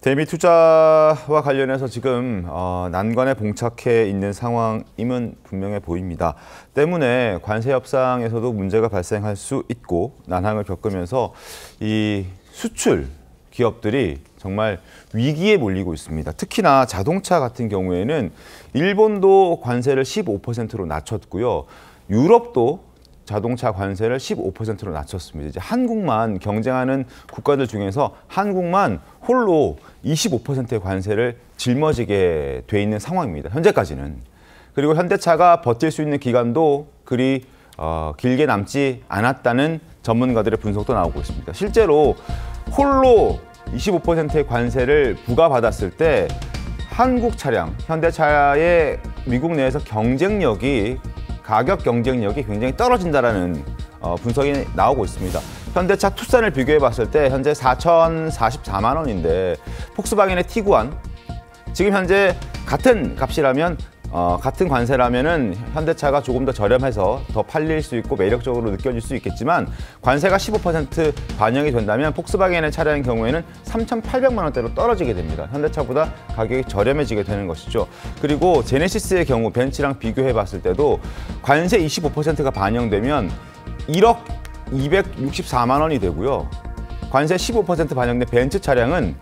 대미 투자와 관련해서 지금 난관에 봉착해 있는 상황임은 분명해 보입니다. 때문에 관세 협상에서도 문제가 발생할 수 있고 난항을 겪으면서 이 수출 기업들이 정말 위기에 몰리고 있습니다. 특히나 자동차 같은 경우에는 일본도 관세를 15%로 낮췄고요. 유럽도 자동차 관세를 15%로 낮췄습니다. 이제 한국만 경쟁하는 국가들 중에서 한국만 홀로 25%의 관세를 짊어지게 돼 있는 상황입니다. 현재까지는. 그리고 현대차가 버틸 수 있는 기간도 그리 길게 남지 않았다는 전문가들의 분석도 나오고 있습니다. 실제로 홀로 25%의 관세를 부과받았을 때 한국 차량, 현대차의 미국 내에서 가격 경쟁력이 굉장히 떨어진다라는 분석이 나오고 있습니다. 현대차 투싼을 비교해 봤을 때 현재 4,044만 원인데 폭스바겐의 티구안 지금 현재 같은 값이라면 같은 관세라면은 현대차가 조금 더 저렴해서 더 팔릴 수 있고 매력적으로 느껴질 수 있겠지만 관세가 15% 반영이 된다면 폭스바겐의 차량의 경우에는 3,800만 원대로 떨어지게 됩니다. 현대차보다 가격이 저렴해지게 되는 것이죠. 그리고 제네시스의 경우 벤츠랑 비교해 봤을 때도 관세 25%가 반영되면 1억 264만 원이 되고요. 관세 15% 반영된 벤츠 차량은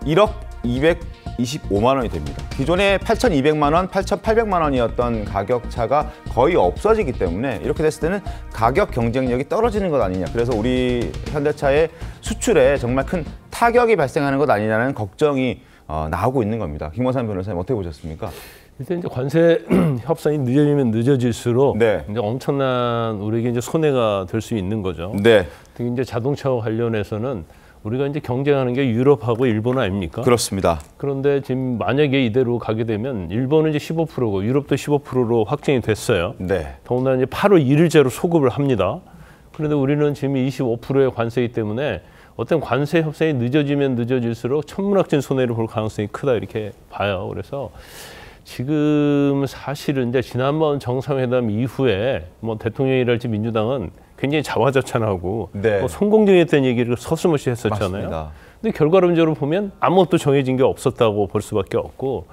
1억 225만 원이 됩니다. 기존에 8,200만 원, 8,800만 원이었던 가격차가 거의 없어지기 때문에 이렇게 됐을 때는 가격 경쟁력이 떨어지는 것 아니냐. 그래서 우리 현대차의 수출에 정말 큰 타격이 발생하는 것 아니냐는 걱정이 나오고 있는 겁니다. 김원삼 변호사님 어떻게 보셨습니까? 일단 이제 관세 협상이 늦어지면 늦어질수록 네. 이제 엄청난 우리에게 이제 손해가 될 수 있는 거죠. 네. 특히 이제 자동차와 관련해서는 우리가 이제 경쟁하는 게 유럽하고 일본 아닙니까? 그렇습니다. 그런데 지금 만약에 이대로 가게 되면 일본은 이제 15%고 유럽도 15%로 확정이 됐어요. 네. 더군다나 이제 8월 1일제로 소급을 합니다. 그런데 우리는 지금 25%의 관세이기 때문에 어떤 관세 협상이 늦어지면 늦어질수록 천문학적인 손해를 볼 가능성이 크다 이렇게 봐요. 그래서 지금 사실은 이제 지난번 정상회담 이후에 뭐 대통령이랄지 민주당은 굉장히 자화자찬하고 네. 성공적이었다는 얘기를 서슴없이 했었잖아요. 맞습니다. 근데 결과론적으로 보면 아무것도 정해진 게 없었다고 볼 수밖에 없고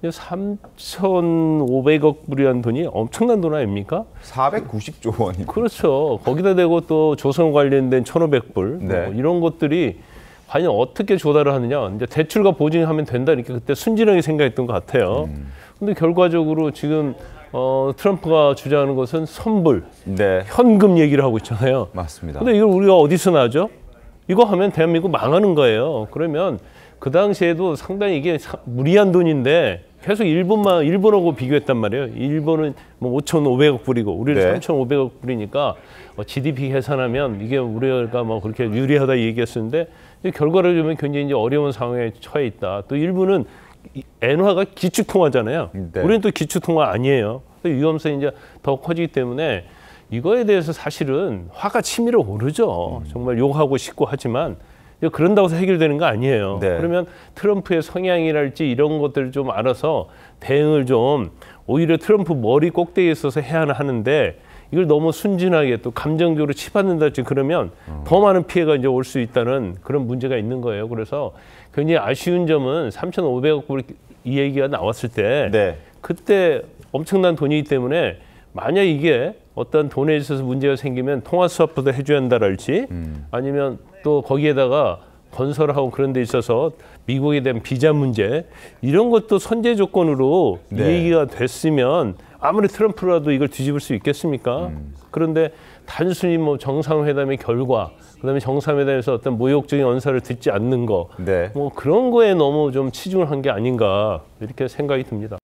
3,500억 불이라는 돈이 엄청난 돈 아닙니까? 490조 원이. 그렇죠. 거기다 대고 또 조선 관련된 1,500불 네. 뭐 이런 것들이 과연 어떻게 조달을 하느냐. 이제 대출과 보증하면 된다 이렇게 그때 순진하게 생각했던 것 같아요. 근데 결과적으로 지금 트럼프가 주장하는 것은 선불, 네. 현금 얘기를 하고 있잖아요. 맞습니다. 근데 이걸 우리가 어디서 나죠? 이거 하면 대한민국 망하는 거예요. 그러면 그 당시에도 상당히 이게 무리한 돈인데 계속 일본하고 비교했단 말이에요. 일본은 뭐 5,500억 불이고 우리는 네. 3,500억 불이니까 GDP 계산하면 이게 우리가 뭐 그렇게 유리하다 얘기했었는데 결과를 보면 굉장히 이제 어려운 상황에 처해 있다. 또 일본은 엔화가 기축통화잖아요. 네. 우리는 또 기축통화 아니에요. 위험성이 이제 더 커지기 때문에 이거에 대해서 사실은 화가 치밀어 오르죠. 정말 욕하고 싶고 하지만 그런다고 해서 해결되는 거 아니에요. 네. 그러면 트럼프의 성향이랄지 이런 것들을 좀 알아서 대응을 좀 오히려 트럼프 머리 꼭대기에 있어서 해야 하는데 이걸 너무 순진하게 또 감정적으로 치받는다든지 그러면 더 많은 피해가 이제 올 수 있다는 그런 문제가 있는 거예요. 그래서 굉장히 아쉬운 점은 3,500억 불 이 얘기가 나왔을 때 네. 그때 엄청난 돈이기 때문에 만약 이게 어떤 돈에 있어서 문제가 생기면 통화 스와프도 해줘야 한다랄지 아니면 또 거기에다가 건설하고 그런 데 있어서 미국에 대한 비자 문제 이런 것도 선제 조건으로 네. 이 얘기가 됐으면 아무리 트럼프라도 이걸 뒤집을 수 있겠습니까? 그런데 단순히 뭐 정상회담의 결과 그다음에 정상회담에서 어떤 모욕적인 언사를 듣지 않는 거 네. 뭐 그런 거에 너무 좀 치중을 한 게 아닌가 이렇게 생각이 듭니다.